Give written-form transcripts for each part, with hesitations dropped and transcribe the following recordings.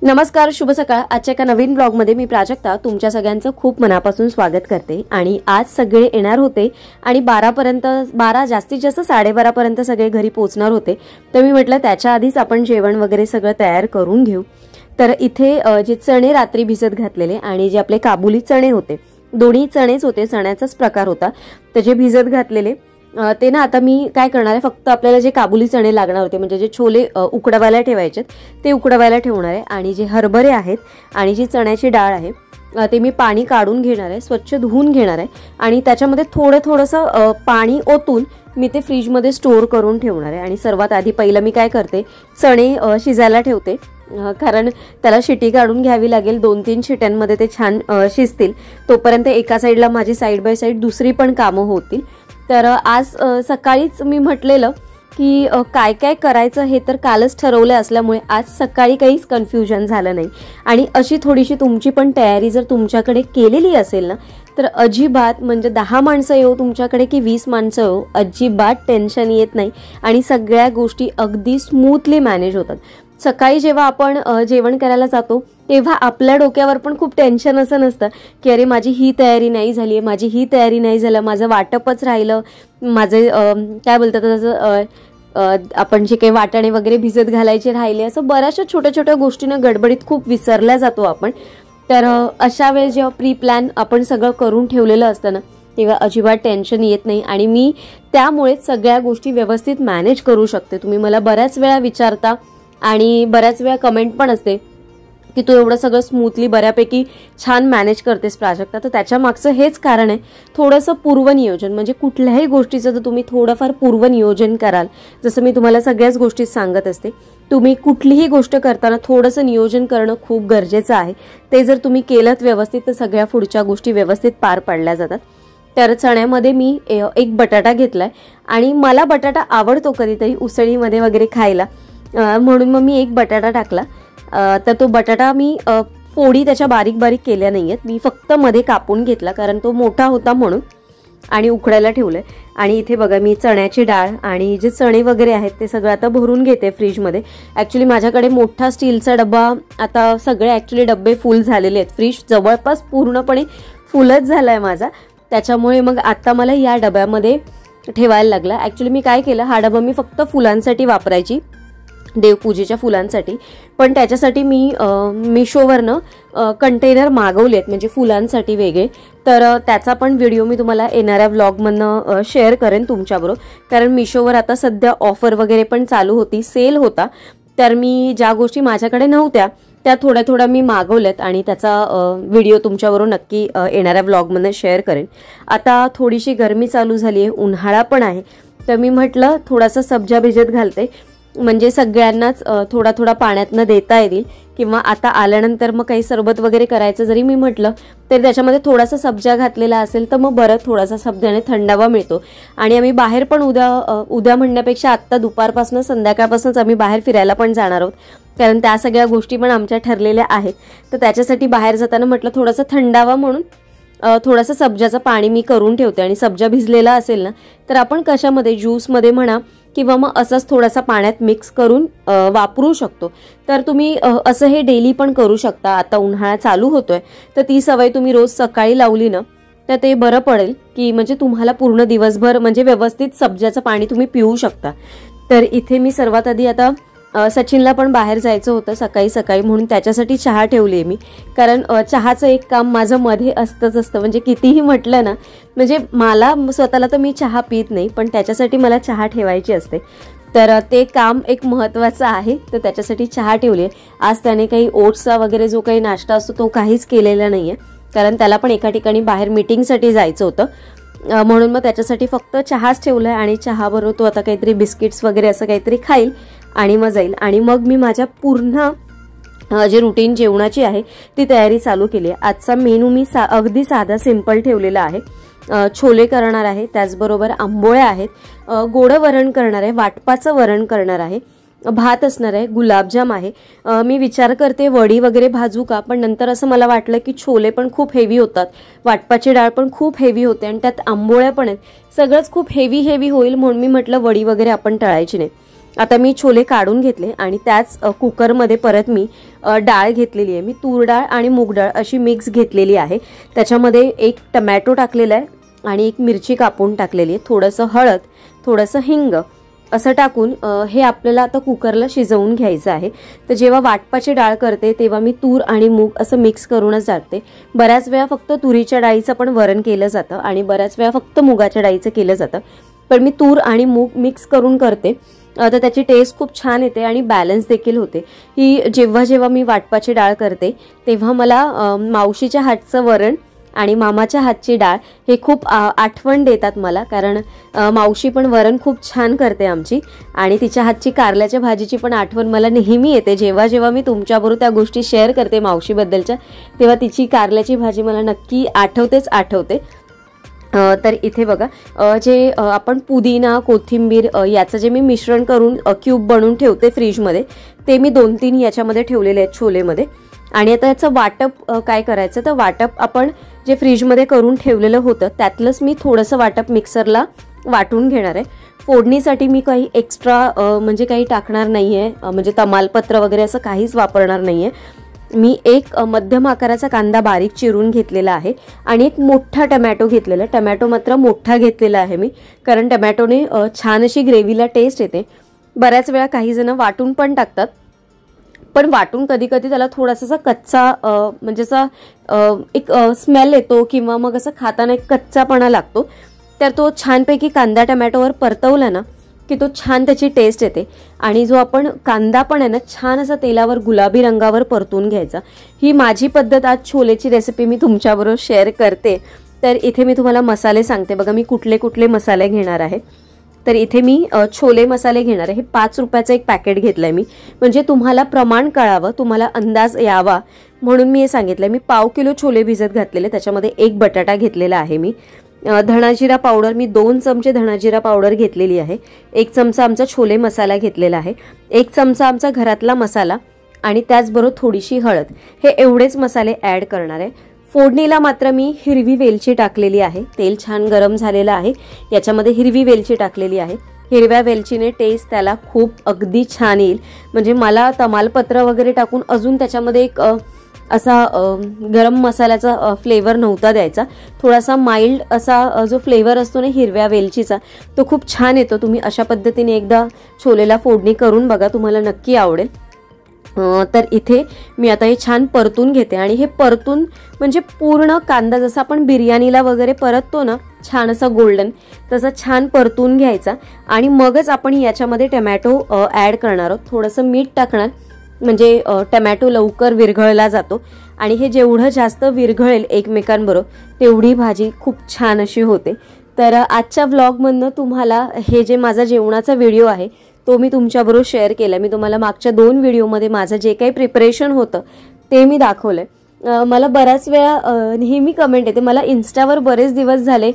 नमस्कार, शुभ सकाळ। आजच्या एका नवीन ब्लॉगमध्ये मी प्राजक्ता तुमच्या सगळ्यांचं खूप मनापासून स्वागत करते। आणि आज सगळे येणार होते आणि 12 जास्तीत जास्त 12:30 पर्यंत सगळे घरी पोहोचणार होते। तर मी म्हटलं त्याच्या आधीच आपण जेवण वगैरे सगळं तयार करून घेऊ। तर इथे जे चणे रात्री भिजत घातलेले आणि जे आपले काबुली चणे होते, दोन्ही चणेच होते, चण्याचाच प्रकार होता, त्याचे भिजत घातलेले ते ना आता मी काय करणार आहे, फक्त आपल्याला जे काबुली चणे लागणार होते म्हणजे जे छोले उकडवायला ठेवायचे ते उकडवायला ठेवणार आहे। आणि जे हरभरे आहेत आणि जी चण्याची डाळ आहे ते मी पाणी काढून घेणार आहे, स्वच्छ धुवून घेणार आहे आणि त्याच्यामध्ये थोडंसं पाणी ओतून मी ते फ्रीजमध्ये स्टोअर करून ठेवणार आहे। आणि सर्वात आधी पहिलं मी काय करते, चणे शिजायला ठेवते, कारण त्याला शिटी काढून घ्यावी लागेल। 2-3 शिट्यांमध्ये ते छान शिजतील, तोपर्यंत एका साईडला माझी साईड बाय साईड दुसरी पण कामं होतील। तर आज सकाळीच मी म्हटलेलं की काय काय करायचं हे तर कालच ठरवलं असल्यामुळे आज सकाळी काहीच कन्फ्युजन झालं नाही। आणि अशी थोडीशी तुमची पण तयारी जर तुमच्याकडे केलेली असेल ना, तर अजिबात म्हणजे 10 माणसं येऊ तुमच्याकडे की 20 माणसं येऊ, अजिबात टेन्शन येत नाही आणि सगळ्या गोष्टी अगदी स्मूथली मॅनेज होतात। सकाळी जेव्हा आपण जेवण करायला जातो तेव्हा आपल्या डोक्यावर पण खूप टेन्शन असं नसतं की अरे माझी ही तयारी नाही झाली आहे, माझी ही तयारी नाही झालं, माझं वाटपच राहिलं, माझे काय बोलतात तसं आपण जे काही वाटाणे वगैरे भिजत घालायचे राहिले, असं बऱ्याचशा छोट्या छोट्या गोष्टींना गडबडीत खूप विसरल्या जातो आपण। तर अशा वेळेस जेव्हा प्री प्लॅन आपण सगळं करून ठेवलेलं असतं ना, तेव्हा अजिबात टेन्शन येत नाही आणि मी त्यामुळेच सगळ्या गोष्टी व्यवस्थित मॅनेज करू शकते। तुम्ही मला बऱ्याच वेळा विचारता आणि बऱ्याच वेळा कमेंट पण असते की तू एवढं सगळं स्मूथली बऱ्यापैकी छान मॅनेज करतेस प्राजक्ता। तर त्याच्या मागचं हेच कारण आहे, थोडंसं पूर्वनियोजन। म्हणजे कुठल्याही गोष्टीचं जर तुम्ही थोडंफार पूर्वनियोजन कराल, जसं मी तुम्हाला सगळ्याच गोष्टी सांगत असते, तुम्ही कुठलीही गोष्ट करताना थोडंसं नियोजन करणं खूप गरजेचं आहे। ते जर तुम्ही केलंत व्यवस्थित तर सगळ्या पुढच्या गोष्टी व्यवस्थित पार पाडल्या जातात। तर चण्यामध्ये मी एक बटाटा घेतलाय आणि मला बटाटा आवडतो कधीतरी उसळीमध्ये वगैरे खायला, म्हणून मग मी एक बटाटा टाकला। तर तो बटाटा मी फोडी त्याच्या बारीक बारीक केल्या नाहीयेत, मी फक्त मध्ये कापून घेतला कारण तो मोठा होता म्हणून, आणि उकडायला ठेवलंय। आणि इथे बघा मी चण्याची डाळ आणि जे चणे वगैरे आहेत ते सगळं आता भरून घेते फ्रीजमध्ये। ॲक्च्युली माझ्याकडे मोठा स्टीलचा डब्बा, आता सगळे ॲक्च्युली डब्बे फुल झालेले आहेत, फ्रीज जवळपास पूर्णपणे फुलच झाला आहे माझा, त्याच्यामुळे मग आता मला या डब्यामध्ये ठेवायला लागला। ॲक्च्युली मी काय केलं, हा डबा मी फक्त फुलांसाठी वापरायची, देवपूजेच्या फुलांसाठी, पण त्याच्यासाठी मी मिशोवरनं कंटेनर मागवलेत म्हणजे फुलांसाठी वेगळे। तर त्याचा पण व्हिडिओ मी तुम्हाला येणाऱ्या व्लॉगमधनं शेअर करेन तुमच्याबरोबर, कारण मिशोवर आता सध्या ऑफर वगैरे पण चालू होती, सेल होता। तर मी ज्या गोष्टी माझ्याकडे नव्हत्या त्या थोड्या मी मागवल्यात आणि त्याचा व्हिडिओ तुमच्याबरोबर नक्की येणाऱ्या व्लॉगमध्ये शेअर करेन। आता थोडीशी गरमी चालू झाली आहे, उन्हाळा पण आहे, तर मी म्हटलं थोडासा सब्जा भिजत घालते म्हणजे सगळ्यांनाच थोडा पाण्यातनं देता येईल, किंवा आता आल्यानंतर मग काही सरबत वगैरे करायचं जरी मी म्हटलं तर त्याच्यामध्ये थोडासा सब्जा घातलेला असेल तर मग बरं, थोडासा सब्जाने थंडावा मिळतो। आणि आम्ही बाहेर पण उद्या म्हणण्यापेक्षा आत्ता दुपारपासून संध्याकाळपासूनच आम्ही बाहेर फिरायला पण जाणार आहोत, कारण त्या सगळ्या गोष्टी पण आमच्या ठरलेल्या आहेत। तर त्याच्यासाठी बाहेर जाताना म्हटलं थोडासा थंडावा म्हणून थोडासा सब्जाचं पाणी मी करून ठेवते। आणि सब्जा भिजलेला असेल ना तर आपण कशामध्ये, ज्यूसमध्ये म्हणा किंवा मग असंच थोडासा पाण्यात मिक्स करून वापरू शकतो। तर तुम्ही असं हे डेली पण करू शकता। आता उन्हाळा चालू होतोय तर ती सवय तुम्ही रोज सकाळी लावली ना तर ते बरं पडेल, की म्हणजे तुम्हाला पूर्ण दिवसभर म्हणजे व्यवस्थित सब्जाचं पाणी तुम्ही पिऊ शकता। तर इथे मी सर्वात आधी आता सचिनला पण बाहेर जायचं होतं सकाळी म्हणून त्याच्यासाठी चहा ठेवली आहे मी, कारण चहाचं एक काम माझं मध्ये असतं, म्हणजे कितीही म्हटलं ना, म्हणजे मला स्वतःला तर मी चहा पित नाही पण त्याच्यासाठी मला चहा ठेवायची असते, तर ते काम एक महत्त्वाचं आहे, तर त्याच्यासाठी चहा ठेवली आहे। आज त्याने काही ओट्सचा वगैरे जो काही नाश्ता असतो तो काहीच केलेला नाही आहे, कारण त्याला पण एका ठिकाणी बाहेर मीटिंगसाठी जायचं होतं, म्हणून मग त्याच्यासाठी फक्त चहाच ठेवला आहे। आणि चहाबरोबर तो आता काहीतरी बिस्किट्स वगैरे असं काहीतरी खाईल आणि मग जाईल। आणि मग मी माझ्या पूर्ण जे रुटीन जेवणाची आहे ती तयारी चालू केली आहे। आजचा मेनू मी अगदी साधा सिंपल ठेवलेला आहे, छोले करणार आहे, त्याचबरोबर आंबोळ्या आहेत, गोडं वरण करणार आहे, वाटपाचं वरण करणार आहे, भात असणार आहे, गुलाबजाम आहे। मी विचार करते वडी वगैरे भाजू का, पण नंतर असं मला वाटलं की छोले पण खूप हेवी होतात, वाटपाची डाळ पण खूप हेवी होते आणि त्यात आंबोळ्या पण आहेत, सगळंच खूप हेवी होईल, म्हणून मी म्हटलं वडी वगैरे आपण तळायची नाही। आता मी छोले काढून घेतले आणि त्याच कुकरमध्ये परत मी डाळ घेतलेली आहे. मी तूर डाळ आणि मूग डाळ अशी मिक्स घेतलेली आहे. त्याच्यामध्ये एक टमॅटो टाकलेला आहे आणि एक मिरची कापून टाकलेली आहे. थोडंसं हळद, थोडंसं हिंग असं टाकून हे आपल्याला आता कुकरला शिजवून घ्यायचं आहे. तर जेव्हा वाटपाची डाळ करते तेव्हा मी तूर आणि मूग असं मिक्स करूनच जाते. बऱ्याच वेळा फक्त तुरीच्या डाळीचं पण वरण केलं जातं आणि बऱ्याच वेळा फक्त मुगाच्या डाळीचं केलं जातं, पण मी तूर आणि मूग मिक्स करून करते. तर त्याची टेस्ट खूप छान येते आणि बॅलन्स देखील होते. ही जेव्हा मी वाटपाची डाळ करते तेव्हा मला मावशीच्या हातचं वरण आणि मामाच्या हातची डाळ हे खूप आठवण देतात मला, कारण मावशी पण वरण खूप छान करते आमची आणि तिच्या हातची कारल्याच्या भाजीची पण आठवण मला नेहमी येते. जेव्हा मी तुमच्याबरोबर त्या गोष्टी शेअर करते मावशीबद्दलच्या, तेव्हा तिची कारल्याची भाजी मला नक्की आठवते. तर इथे बघा जे आपण पुदिना, कोथिंबीर याचं जे मी मिश्रण करून क्यूब बनवून ठेवते फ्रीजमध्ये, ते मी 2-3 याच्यामध्ये ठेवलेले आहेत छोलेमध्ये. आणि आता याचं वाटप काय करायचं, तर वाटप आपण जे फ्रीजमध्ये करून ठेवलेलं होतं त्यातलंच मी थोडंसं वाटप मिक्सरला वाटून घेणार आहे. फोडणीसाठी मी काही एक्स्ट्रा म्हणजे काही टाकणार नाही आहे, म्हणजे तमालपत्र वगैरे असं काहीच वापरणार नाही आहे. मी एक मध्यम आकाराचा कांदा बारीक चिरून घेतलेला आहे आणि एक मोठा टमॅटो घेतलेला. टमॅटो मात्र मोठा घेतलेला आहे मी, कारण टमॅटोने छान अशी ग्रेव्हीला टेस्ट येते. बऱ्याच वेळा काही जण वाटून पण टाकतात, पण वाटून कधी त्याला थोडासा कच्चा म्हणजे असा एक स्मेल येतो किंवा मग असं खाताना एक कच्चापणा लागतो. तर तो छानपैकी कांदा टमॅटोवर परतवला ना की तो छान त्याची टेस्ट येते. आणि जो आपण कांदा पण आहे ना छान असा तेलावर गुलाबी रंगावर परतून घ्यायचा. ही माझी पद्धत, आज छोलेची रेसिपी मी तुमच्याबरोबर शेअर करते. तर इथे मी तुम्हाला मसाले सांगते बघा, मी कुठले मसाले घेणार आहे. तर इथे मी छोले मसाले घेणार आहे. हे 5 रुपयाचं एक पॅकेट घेतलंय मी, म्हणजे तुम्हाला प्रमाण कळावं, तुम्हाला अंदाज यावा म्हणून मी हे सांगितलंय. मी 1/2 किलो छोले भिजत घातलेले, त्याच्यामध्ये 1 बटाटा घेतलेला आहे मी. धणाजिरा पावडर मी 2 चमचे धणाजिरा पावडर घेतलेली आहे. 1 चमचा आमचा छोले मसाला घेतलेला आहे. 1 चमचा आमचा घरातला मसाला आणि त्याचबरोबर थोडीशी हळद. हे एवढेच मसाले ऍड करणार आहे. फोडणीला मात्र मी हिरवी वेलची टाकलेली आहे. तेल छान गरम झालेलं आहे, याच्यामध्ये हिरवी वेलची टाकलेली आहे. हिरव्या वेलचीने टेस्ट त्याला खूप अगदी छान येईल. म्हणजे मला तमालपत्र वगैरे टाकून अजून त्याच्यामध्ये एक असा गरम मसाल्याचा फ्लेवर नव्हता द्यायचा. थोडासा माइल्ड असा जो फ्लेवर असतो ना हिरव्या वेलचीचा, तो खूप छान येतो. तुम्ही अशा पद्धतीने एकदा छोलेला फोडणी करून बघा, तुम्हाला नक्की आवडेल. तर इथे मी आता हे छान परतून घेते आणि हे परतून म्हणजे पूर्ण कांदा जसा आपण बिर्याणीला वगैरे परततो ना छान असा गोल्डन, तसा छान परतून घ्यायचा. आणि मगच आपण याच्यामध्ये टमॅटो ऍड करणार आहोत. थोडंसं मीठ टाकणार, म्हणजे टमॅटो लवकर विरघळला जातो आणि हे जेवढं जास्त विरघळेल एकमेकांबरोबर तेवढी भाजी खूप छान अशी होते. तर आजच्या व्लॉगमधनं तुम्हाला हे जे माझा जेवणाचा व्हिडिओ आहे तो मी तुमच्याबरोबर शेअर केला. मी तुम्हाला मागच्या 2 व्हिडिओमध्ये माझं जे काही प्रिपरेशन होतं ते मी दाखवलंय. मला बऱ्याच वेळा नेहमी कमेंट येते, मला इन्स्टावर बरेच दिवस झाले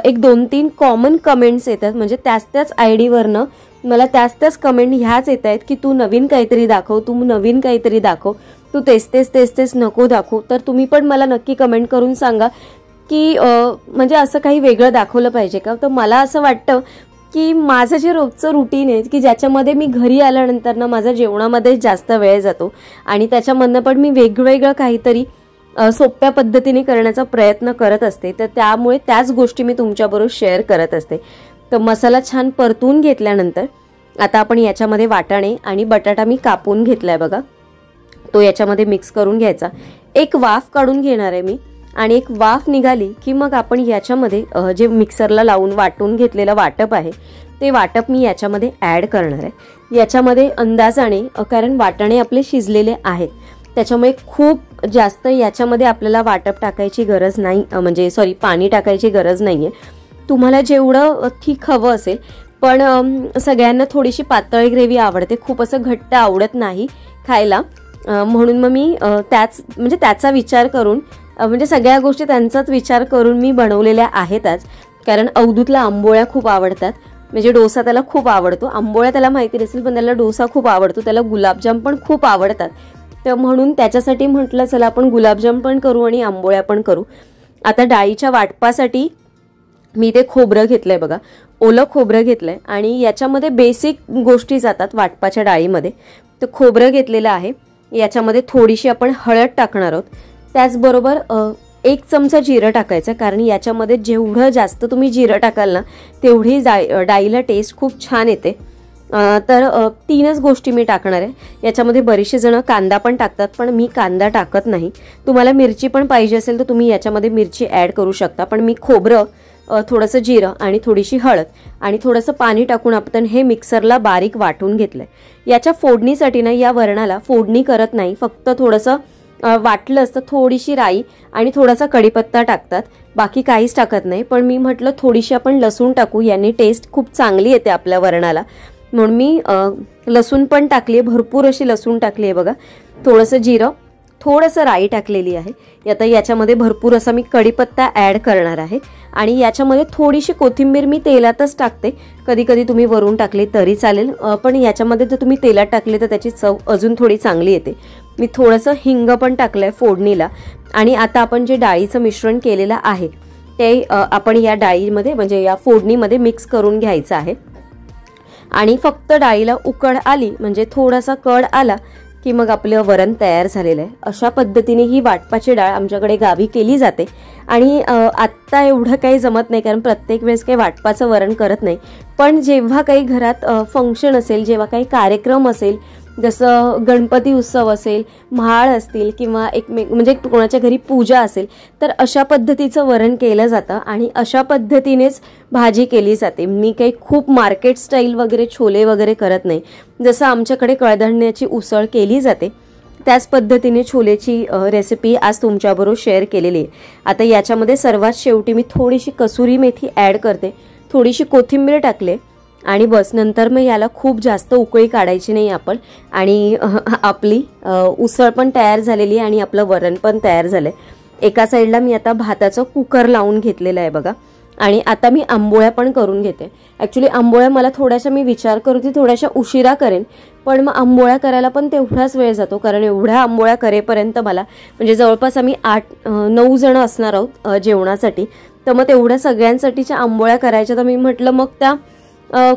एक 2-3 कॉमन कमेंट्स येतात, म्हणजे त्याच आयडीवरनं मला त्याच कमेंट ह्याच येत आहेत की तू नवीन काहीतरी दाखव, तू तेच नको दाखवू. तर तुम्ही पण मला नक्की कमेंट करून सांगा की म्हणजे असं काही वेगळं दाखवलं पाहिजे का. तर मला असं वाटतं की माझं जे रोजचं रुटीन आहे की ज्याच्यामध्ये मी घरी आल्यानंतर ना माझा जेवणामध्ये जास्त वेळ जातो आणि त्याच्यामधनं पण मी वेगवेगळं काहीतरी सोप्या पद्धतीने करण्याचा प्रयत्न करत असते. तर त्यामुळे त्याच गोष्टी मी तुमच्याबरोबर शेअर करत असते. तर मसाला छान परतून घेतल्यानंतर आता आपण याच्यामध्ये वाटाणे आणि बटाटा मी कापून घेतलाय बघा, तो याच्यामध्ये मिक्स करून घ्यायचा. एक वाफ काढून घेणार आहे मी आणि एक वाफ निघाली की मग आपण याच्यामध्ये जे मिक्सरला लावून वाटून घेतलेलं वाटप आहे ते वाटप मी याच्यामध्ये ऍड करणार आहे. याच्यामध्ये अंदाजाने, कारण वाटाणे आपले शिजलेले आहेत त्याच्यामुळे खूप जास्त याच्यामध्ये आपल्याला वाटप टाकायची गरज नाही, म्हणजे पाणी टाकायची गरज नाहीये. तुम्हाला जेवढं थिक हवं असेल, पण सगळ्यांना थोडीशी पातळ ग्रेव्ही आवडते, खूप असं घट्ट आवडत नाही खायला, म्हणून मग मी त्याचा विचार करून, म्हणजे सगळ्या गोष्टी त्यांचाच विचार करून मी बनवलेल्या आहेत आज. कारण अवधूतला आंबोळ्या खूप आवडतात, म्हणजे डोसा त्याला खूप आवडतो. आंबोळ्या त्याला माहिती नसेल पण त्याला डोसा खूप आवडतो, त्याला गुलाबजाम पण खूप आवडतात. तर म्हणून त्याच्यासाठी म्हटलं चला आपण गुलाबजाम पण करू आणि आंबोळ्या पण करू. आता डाळीच्या वाटपासाठी मी ते खोबरं घेतलंय बघा, ओलं खोबरं घेतलंय आणि याच्यामध्ये बेसिक गोष्टी जातात वाटपाच्या डाळीमध्ये. तर खोबरं घेतलेलं आहे, याच्यामध्ये थोडीशी आपण हळद टाकणार आहोत. त्याचबरोबर 1 चमचा जिरं टाकायचं, कारण याच्यामध्ये जेवढं जास्त तुम्ही जिरं टाकाल ना तेवढी डाळीला टेस्ट खूप छान येते. तर 3च गोष्टी मी टाकणार आहे. याच्यामध्ये बरेचसे जण कांदा पण टाकतात, पण मी कांदा टाकत नाही. तुम्हाला मिरची पण पाहिजे असेल तर तुम्ही याच्यामध्ये मिरची ॲड करू शकता, पण मी खोबरं, थोडंसं जिरं आणि थोडीशी हळद आणि थोडंसं पाणी टाकून आपण हे मिक्सरला बारीक वाटून घेतलंय. याच्या फोडणीसाठी ना या वरणाला फोडणी करत नाही, फक्त थोडंसं वाटलं असतं, थोडीशी राई आणि थोडासा कढीपत्ता टाकतात, बाकी काहीच टाकत नाही. पण मी म्हटलं थोडीशी आपण लसूण टाकू, यांनी टेस्ट खूप चांगली येते आपल्या वरणाला, म्हणून मी लसूण पण टाकली आहे, भरपूर अशी लसूण टाकली आहे बघा. थोडंसं जिरं, थोडंसं राई टाकलेली आहे. आता याच्यामध्ये भरपूर असा मी कढीपत्ता ॲड करणार आहे आणि याच्यामध्ये थोडीशी कोथिंबीर मी तेलातच टाकते. कधी कधी तुम्ही वरून टाकली तरी चालेल, पण याच्यामध्ये जर तुम्ही तेलात टाकले तर त्याची चव अजून थोडी चांगली येते. मी थोडंसं हिंग पण टाकलंय फोडणीला. आणि आता आपण जे डाळीचं मिश्रण केलेलं आहे ते आपण या डाळीमध्ये म्हणजे या फोडणीमध्ये मिक्स करून घ्यायचं आहे. आणि फक्त डाळीला उकळ आली म्हणजे थोडासा कड आला की मग आपलं वरण तयार झालेलं आहे. अशा पद्धतीने ही वाटपाची डाळ आमच्याकडे गावी केली जाते. आणि आत्ता एवढं काही जमत नाही, कारण प्रत्येक वेळेस काही वाटपाचं वरण करत नाही. पण जेव्हा काही घरात फंक्शन असेल, जेव्हा काही कार्यक्रम असेल, जसं गणपती उत्सव असेल, म्हाळ असतील किंवा म्हणजे कोणाच्या घरी पूजा असेल, तर अशा पद्धतीचं वरण केलं जातं आणि अशा पद्धतीनेच भाजी केली जाते. मी काही खूप मार्केट स्टाईल वगैरे छोले वगैरे करत नाही. जसं आमच्याकडे कडधान्याची उसळ केली जाते त्याच पद्धतीने छोलेची रेसिपी आज तुमच्याबरोबर शेअर केलेली आहे. आता याच्यामध्ये सर्वात शेवटी मी थोडीशी कसुरी मेथी ॲड करते, थोडीशी कोथिंबीर टाकले आणि बस. नंतर मग याला खूप जास्त उकळी काढायची नाही आपण. आणि आपली उसळ पण तयार झालेली आहे आणि आपलं वरण पण तयार झालंय. एका साईडला मी आता भाताचं कुकर लावून घेतलेलं आहे बघा. आणि आता मी आंबोळ्या पण करून घेते. ॲक्च्युली आंबोळ्या मला थोड्याशा मी विचार करते थोड्याशा उशिरा करेन, पण मग आंबोळ्या करायला पण तेवढाच वेळ जातो, कारण एवढ्या आंबोळ्या करेपर्यंत मला म्हणजे जवळपास आम्ही 8-9 जण असणार आहोत जेवणासाठी. तर मग तेवढ्या सगळ्यांसाठीच्या आंबोळ्या करायच्या, तर मी म्हटलं मग त्या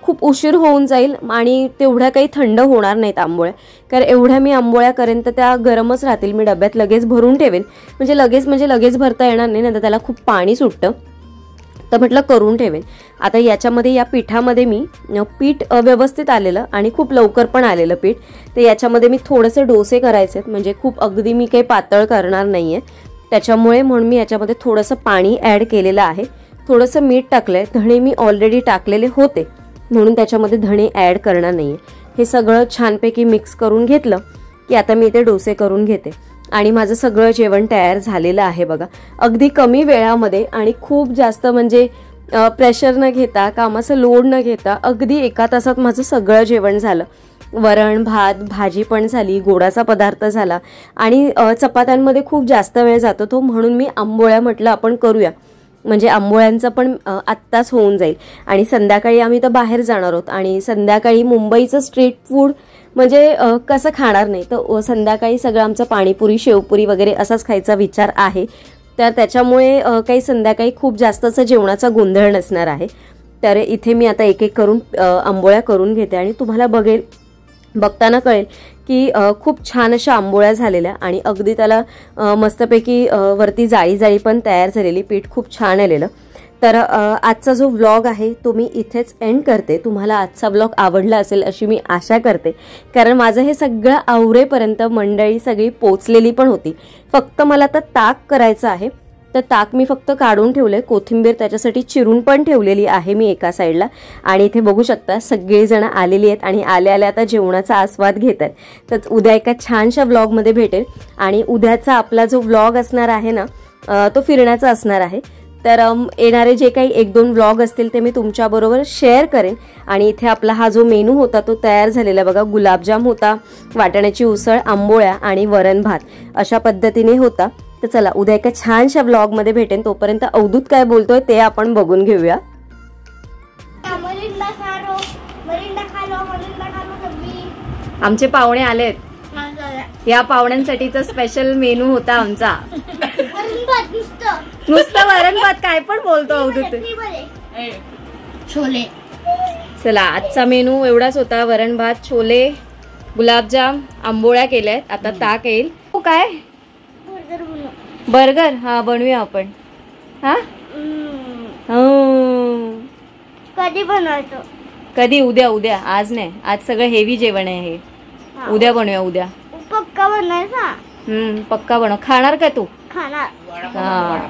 खूप उशीर होऊन जाईल आणि तेवढ्या काही थंड होणार नाहीत आंबोळ्या, कारण एवढ्या मी आंबोळ्या करेन तर त्या गरमच राहतील. मी डब्यात लगेच भरून ठेवेन, म्हणजे लगेच भरता येणार नाही ना, तर त्याला खूप पाणी सुटतं, तर म्हटलं करून ठेवेन. आता याच्यामध्ये या पिठामध्ये मी पीठ व्यवस्थित आलेलं आणि खूप लवकर पण आलेलं पीठ, तर याच्यामध्ये मी थोडेसे डोसे करायचे आहेत, म्हणजे खूप अगदी मी काही पातळ करणार नाही आहे. त्याच्यामुळे म्हणून मी याच्यामध्ये थोडंसं पाणी ॲड केलेलं आहे, थोडंसं मीठ टाकलंय. धणे मी ऑलरेडी टाकलेले होते म्हणून त्याच्यामध्ये धणे ॲड करणार नाही आहे. हे सगळं छानपैकी मिक्स करून घेतलं की आता मी ते डोसे करून घेते. आणि माझं सगळं जेवण तयार झालेलं आहे बघा, अगदी कमी वेळामध्ये आणि खूप जास्त म्हणजे प्रेशर न घेता, कामाचं लोड न घेता अगदी 1 तासात माझं सगळं जेवण झालं. वरण भात भाजी पण झाली, गोडाचा पदार्थ झाला आणि चपात्यांमध्ये खूप जास्त वेळ जातो तो, म्हणून मी आंबोळ्या म्हटलं आपण करूया, म्हणजे आंबोळ्यांचं पण आत्ताच होऊन जाईल. आणि संध्याकाळी आम्ही तर बाहेर जाणार आहोत आणि संध्याकाळी मुंबईचं स्ट्रीट फूड म्हणजे कसं खाणार नाही, तर संध्याकाळी सगळं आमचं पाणीपुरी शेवपुरी वगैरे असाच खायचा विचार आहे. तर त्याच्यामुळे काही संध्याकाळी खूप जास्तचा जेवणाचा गोंधळ नसणार आहे. तर इथे मी आता एक करून आंबोळ्या करून घेते आणि तुम्हाला बघताना कळेल की खूप छान अशा आंबोळ्या झालेल्या आणि अगदी त्याला मस्तपैकी वरती जाळी पण तयार झालेली, पीठ खूप छान आलेलं. तर आजचा जो व्लॉग आहे तो मी इथेच एंड करते. तुम्हाला आजचा व्लॉग आवडला असेल अशी मी आशा करते, कारण माझं हे सगळं आवरेपर्यंत मंडळी सगळी पोचलेली पण होती. फक्त मला आता ताक करायचं आहे, तर ताक मी फक्त काढून ठेवलंय, कोथिंबीर त्याच्यासाठी चिरून पण ठेवलेली आहे मी एका साईडला. आणि इथे बघू शकता सगळेजण आलेली आहेत आणि आल्या आता जेवणाचा आस्वाद घेत आहेत. तर उद्या एका छानशा व्लॉगमध्ये भेटेल आणि उद्याचा आपला जो व्लॉग असणार आहे ना तो फिरण्याचा असणार आहे. तर येणारे जे काही 1-2 व्लॉग असतील ते मी तुमच्याबरोबर शेअर करेन. आणि इथे आपला हा जो मेनू होता तो तयार झालेला बघा, गुलाबजाम होता, वाटाण्याची उसळ, आंबोळ्या आणि वरण भात अशा पद्धतीने होता. तर चला उद्या एका छानशा व्लॉगमध्ये भेटेन. तोपर्यंत अवधूत काय बोलतोय ते आपण बघून घेऊया. आमचे पाहुणे आलेत, या पाहुण्यांसाठीचा स्पेशल मेनू होता आमचा. नुसतं वरण भात काय पण बोलतो अवधूत. छोले. चला आजचा मेनू एवढाच होता. वरण भात, छोले, गुलाबजाम, आंबोळ्या केल्यात. आता ताक येईल. काय बर्गर? हा बनवूया आपण. हा कधी बनवायचं? कधी? उद्या. उद्या, आज नाही. आज सगळं हेवी जेवण आहे हे. उद्या बनवूया. उद्या पक्का बनवायचा. पक्का बनव. खाणार का तू? खाणार. हा